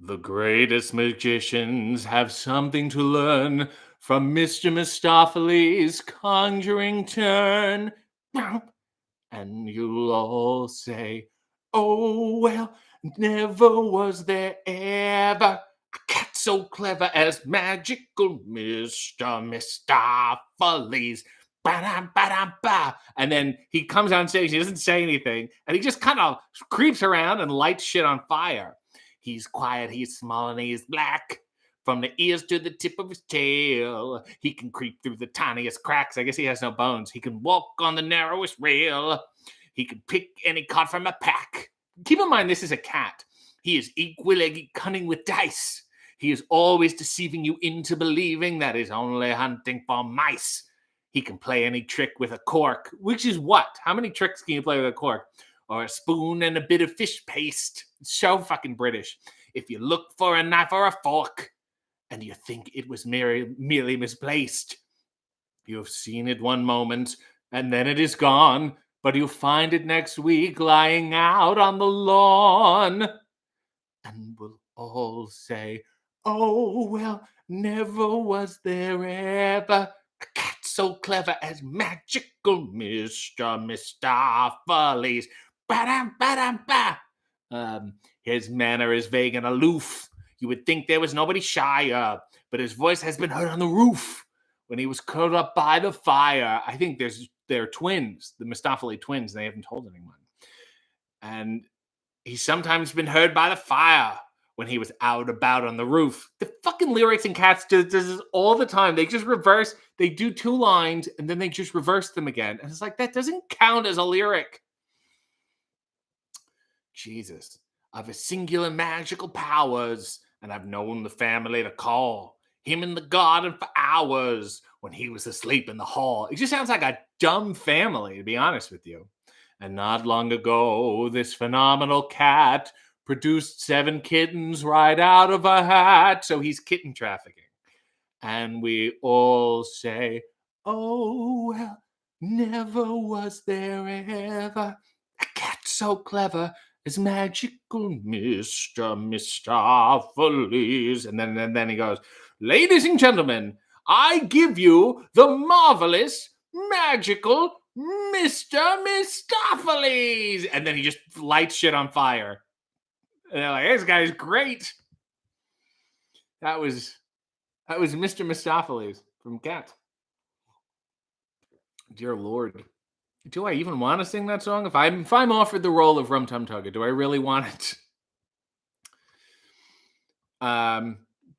Speaker 1: The greatest magicians have something to learn from Mr. Mistopheles' conjuring turn. And you'll all say, oh, well, never was there ever a cat so clever as magical Mr. Mistopheles. Ba-da-ba-da-ba. And then he comes on stage, he doesn't say anything, and he just kind of creeps around and lights shit on fire. He's quiet, he's small, and he's black. From the ears to the tip of his tail, he can creep through the tiniest cracks. I guess he has no bones. He can walk on the narrowest rail. He can pick any card from a pack. Keep in mind, this is a cat. He is equally cunning with dice. He is always deceiving you into believing that he's only hunting for mice. He can play any trick with a cork, which is what? How many tricks can you play with a cork? Or a spoon and a bit of fish paste. It's so fucking British. If you look for a knife or a fork and you think it was merely misplaced, you've seen it one moment and then it is gone, but you'll find it next week lying out on the lawn. And we'll all say, oh, well, never was there ever a cat so clever as magical Mr. Mistopheles. Ba-dam-ba-dam-ba. His manner is vague and aloof. You would think there was nobody shyer, but his voice has been heard on the roof when he was curled up by the fire. I think they're twins, the Mistopheles twins. They haven't told anyone. And he's sometimes been heard by the fire when he was out about on the roof. The fucking lyrics in Cats does this all the time. They just reverse. They do two lines, and then they just reverse them again. And it's like, that doesn't count as a lyric. Jesus. I've a singular magical powers, and I've known the family to call him in the garden for hours when he was asleep in the hall. It just sounds like a dumb family, to be honest with you. And not long ago, this phenomenal cat produced 7 kittens right out of a hat. So he's kitten trafficking. And we all say, oh, well, never was there ever a cat so clever as magical Mr. Mistopheles. And then he goes, ladies and gentlemen, I give you the marvelous, magical Mr. Mistopheles. And then he just lights shit on fire. And they're like, this guy's great. That was Mr. Mistopheles from Cats. Dear Lord. Do I even want to sing that song? If I'm offered the role of Rum Tum Tugger, do I really want it?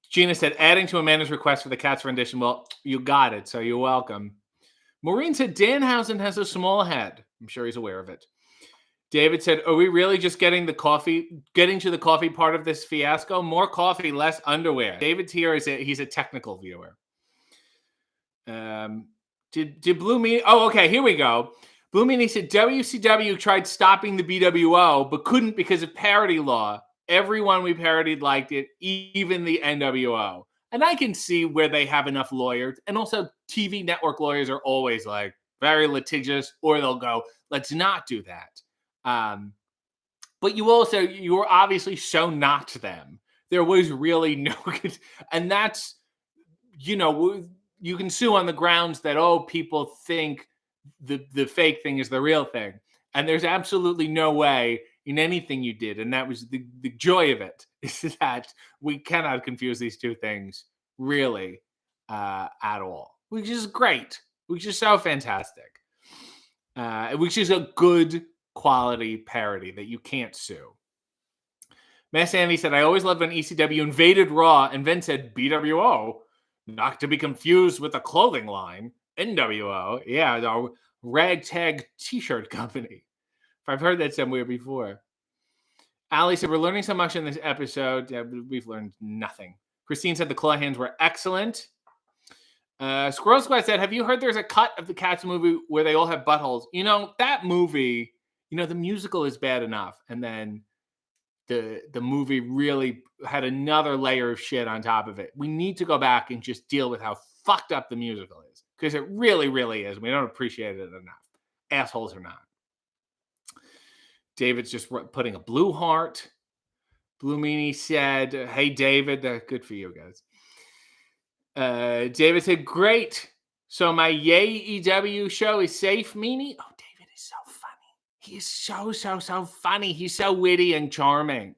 Speaker 1: Gina said, adding to Amanda's request for the Cats rendition. Well, you got it, so you're welcome. Maureen said, Danhausen has a small head. I'm sure he's aware of it. David said, are we really just getting to the coffee part of this fiasco? More coffee, less underwear. David's here. He's a technical viewer. Did Blue Meanie? Oh, okay. Here we go. Blue Meanie said WCW tried stopping the BWO, but couldn't because of parody law. Everyone we parodied liked it, even the NWO. And I can see where they have enough lawyers. And also, TV network lawyers are always like very litigious, or they'll go, let's not do that. But you were obviously so not them. There was really no, and that's, you can sue on the grounds that, people think the fake thing is the real thing. And there's absolutely no way in anything you did. And that was the joy of it, is that we cannot confuse these two things really at all, which is great, which is so fantastic, which is a good quality parody that you can't sue. Mass Andy said, I always loved when ECW invaded Raw and Vince said BWO, not to be confused with a clothing line. NWO, yeah, the ragtag t-shirt company. If I've heard that somewhere before. Ali said, we're learning so much in this episode. Yeah, we've learned nothing. Christine said the claw hands were excellent. Squirrel Squad said, have you heard there's a cut of the Cats movie where they all have buttholes? That movie, the musical is bad enough. And then the movie really had another layer of shit on top of it. We need to go back and just deal with how fucked up the musical is, because it really, really is. We don't appreciate it enough. Assholes or not. David's just putting a blue heart. Blue Meanie said, hey, David, good for you guys. David said, great. So my Yay EW show is safe, Meanie? Oh, David is so funny. He is so funny. He's so witty and charming.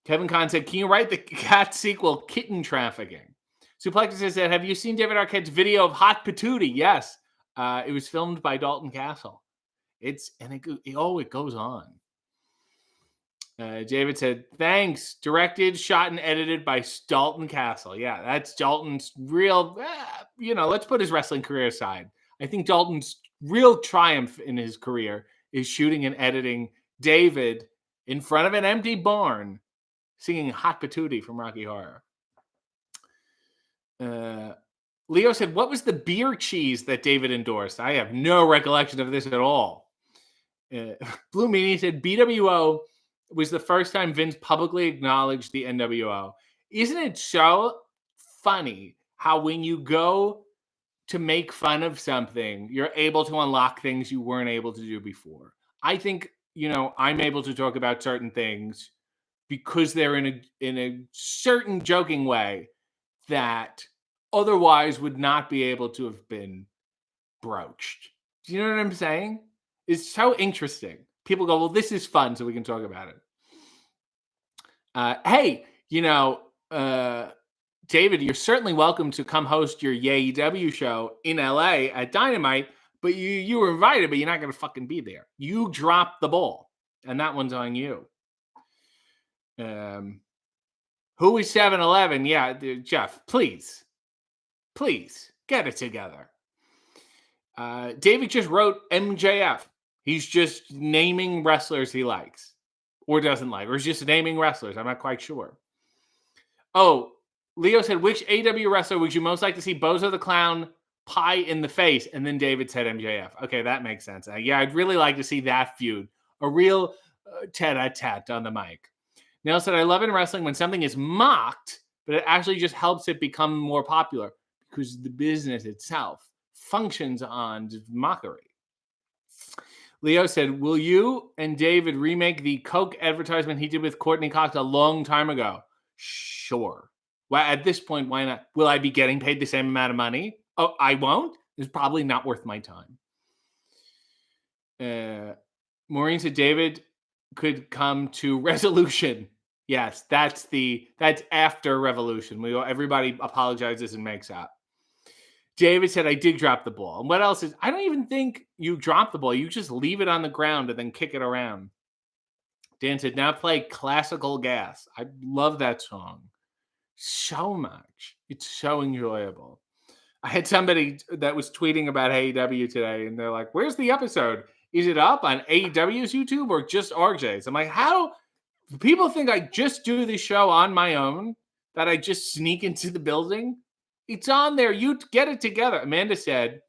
Speaker 1: Kevin Kahn said, can you write the cat sequel, Kitten Trafficking? Suplexus said, have you seen David Arquette's video of Hot Patootie? Yes. It was filmed by Dalton Castle. It goes on. David said, thanks. Directed, shot, and edited by Dalton Castle. Yeah, that's Dalton's real, let's put his wrestling career aside. I think Dalton's real triumph in his career is shooting and editing David in front of an empty barn singing Hot Patootie from Rocky Horror. Leo said, what was the beer cheese that David endorsed? I have no recollection of this at all. Blue Meanie said, BWO was the first time Vince publicly acknowledged the NWO. Isn't it so funny how when you go to make fun of something, you're able to unlock things you weren't able to do before? I think, I'm able to talk about certain things because they're in a certain joking way that otherwise would not be able to have been broached. Do you know what I'm saying? It's so interesting. People go, well, this is fun, so we can talk about it. Hey, David, you're certainly welcome to come host your YAEW show in LA at Dynamite, but you were invited, but you're not going to fucking be there. You dropped the ball, and that one's on you. Who is 7-Eleven? Yeah, Jeff, please get it together. David just wrote MJF. He's just naming wrestlers he likes or doesn't like, or he's just naming wrestlers. I'm not quite sure. Oh, Leo said, which AW wrestler would you most like to see Bozo the Clown pie in the face? And then David said MJF. Okay, that makes sense. Yeah, I'd really like to see that feud. A real tete-a-tete on the mic. Nell said, I love in wrestling when something is mocked, but it actually just helps it become more popular because the business itself functions on mockery. Leo said, will you and David remake the Coke advertisement he did with Courtney Cox a long time ago? Sure. Well, at this point, why not? Will I be getting paid the same amount of money? Oh, I won't? It's probably not worth my time. Maureen said, David could come to Resolution. Yes, that's after Revolution. Everybody apologizes and makes up. David said, I did drop the ball. And what else is, I don't even think you drop the ball. You just leave it on the ground and then kick it around. Dan said, now play Classical Gas. I love that song so much. It's so enjoyable. I had somebody that was tweeting about AEW today, and they're like, where's the episode? Is it up on AEW's YouTube or just RJ's? I'm like, how? People think I just do the show on my own, that I just sneak into the building It's on there. You get it together. Amanda said,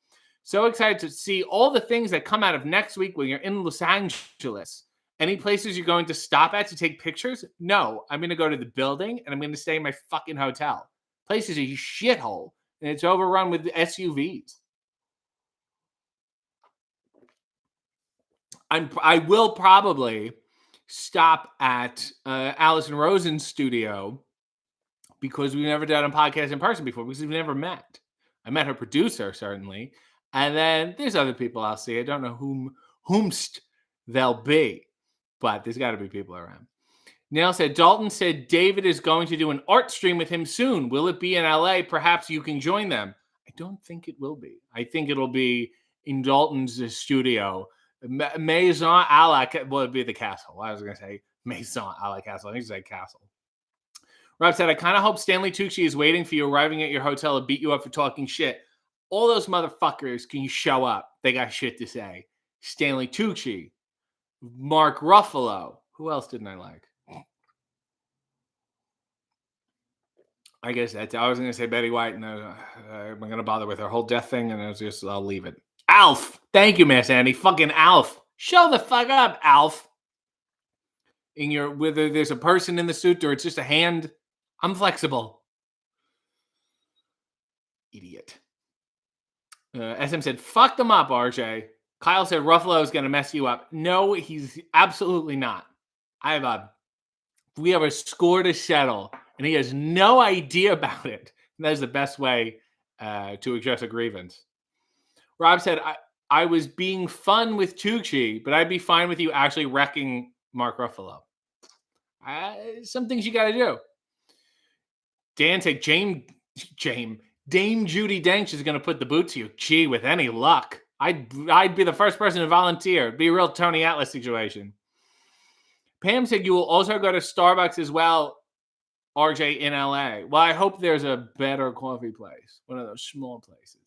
Speaker 1: so excited to see all the things that come out of next week when you're in Los Angeles. Any places you're going to stop at to take pictures? No, I'm going to go to the building and I'm going to stay in my fucking hotel. Place is a shithole and it's overrun with SUVs. I will probably stop at Allison Rosen's studio because we've never done a podcast in person before because we've never met. I met her producer, certainly. And then there's other people I'll see. I don't know whomst they'll be, but there's got to be people around. Neil said, Dalton said David is going to do an art stream with him soon. Will it be in LA? Perhaps you can join them. I don't think it will be. I think it'll be in Dalton's studio. Maison a la, well, it'd be the castle. I was going to say Maison a la Castle. I think it's like castle. Rob said, I kind of hope Stanley Tucci is waiting for you arriving at your hotel to beat you up for talking shit. All those motherfuckers can you show up. They got shit to say. Stanley Tucci, Mark Ruffalo. Who else didn't I like? I guess that's, I was going to say Betty White, and I'm going to bother with her whole death thing, and I'll leave it. Alf. Thank you, Miss Annie. Fucking Alf. Show the fuck up, Alf. Whether there's a person in the suit or it's just a hand, I'm flexible. Idiot. SM said, fuck them up, RJ. Kyle said, Ruffalo is going to mess you up. No, he's absolutely not. We have a score to settle, and he has no idea about it. And that is the best way to address a grievance. Rob said, I was being fun with Tucci, but I'd be fine with you actually wrecking Mark Ruffalo. Some things you got to do. Dan said, Dame Judi Dench is going to put the boot to you. Gee, with any luck, I'd be the first person to volunteer. It'd be a real Tony Atlas situation. Pam said you will also go to Starbucks as well, RJ, in LA. Well, I hope there's a better coffee place, one of those small places.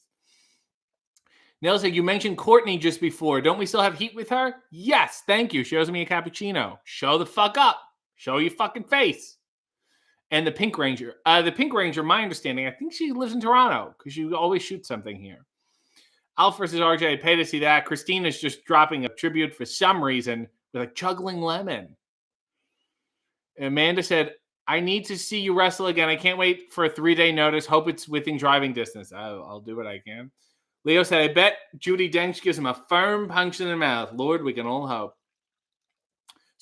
Speaker 1: Neil said, you mentioned Courtney just before. Don't we still have heat with her? Yes, thank you. She owes me a cappuccino. Show the fuck up. Show your fucking face. And the Pink Ranger. The Pink Ranger, my understanding, I think she lives in Toronto because she always shoots something here. Alf versus RJ, I'd pay to see that. Christina's just dropping a tribute for some reason with a juggling lemon. Amanda said, I need to see you wrestle again. I can't wait for a 3-day notice. Hope it's within driving distance. I'll do what I can. Leo said, I bet Judi Dench gives him a firm punch in the mouth. Lord, we can all hope.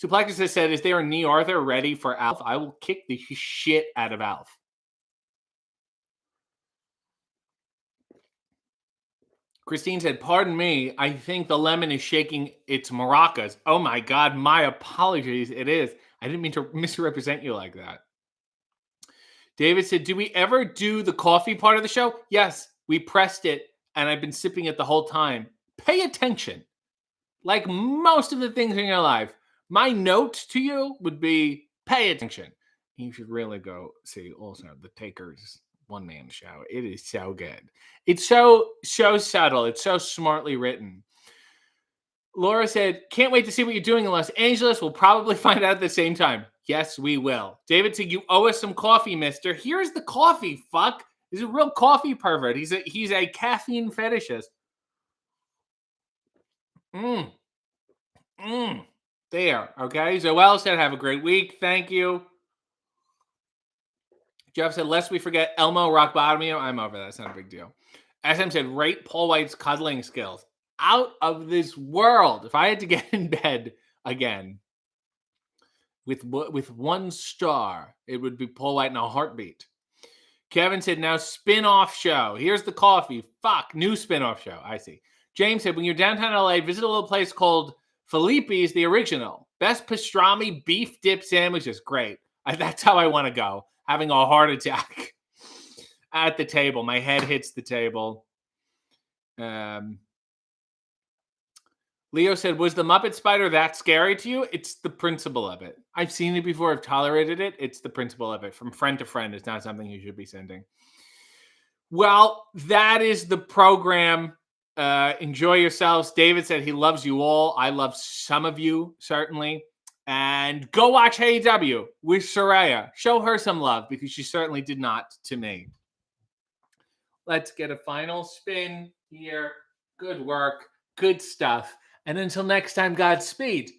Speaker 1: Suplexus has said, is there a knee Arthur ready for Alf? I will kick the shit out of Alf. Christine said, pardon me, I think the lemon is shaking its maracas. Oh my God, my apologies. It is. I didn't mean to misrepresent you like that. David said, do we ever do the coffee part of the show? Yes, we pressed it, and I've been sipping it the whole time. Pay attention. Like most of the things in your life, my note to you would be pay attention. You should really go see also The Taker's one-man show. It is so good. It's so subtle. It's so smartly written. Laura said, can't wait to see what you're doing in Los Angeles. We'll probably find out at the same time. Yes, we will. David said, you owe us some coffee, mister. Here's the coffee, fuck. He's a real coffee pervert. He's a caffeine fetishist. There, okay? Zoel said, have a great week. Thank you. Jeff said, lest we forget Elmo rock bottoming. I'm over that. It's not a big deal. SM said, rate Paul White's cuddling skills. Out of this world. If I had to get in bed again with 1 star, it would be Paul White in a heartbeat. Kevin said, now spin-off show. Here's the coffee. Fuck, new spin-off show. I see. James said, when you're downtown LA, visit a little place called Felipe's, the original. Best pastrami beef dip sandwiches. Great. That's how I want to go. Having a heart attack at the table. My head hits the table. Leo said, was the Muppet Spider that scary to you? It's the principle of it. I've seen it before. I've tolerated it. It's the principle of it. From friend to friend, it's not something you should be sending. Well, that is the program. Enjoy yourselves. David said he loves you all. I love some of you, certainly. And go watch AEW with Saraya. Show her some love because she certainly did not to me. Let's get a final spin here. Good work. Good stuff. And until next time, Godspeed.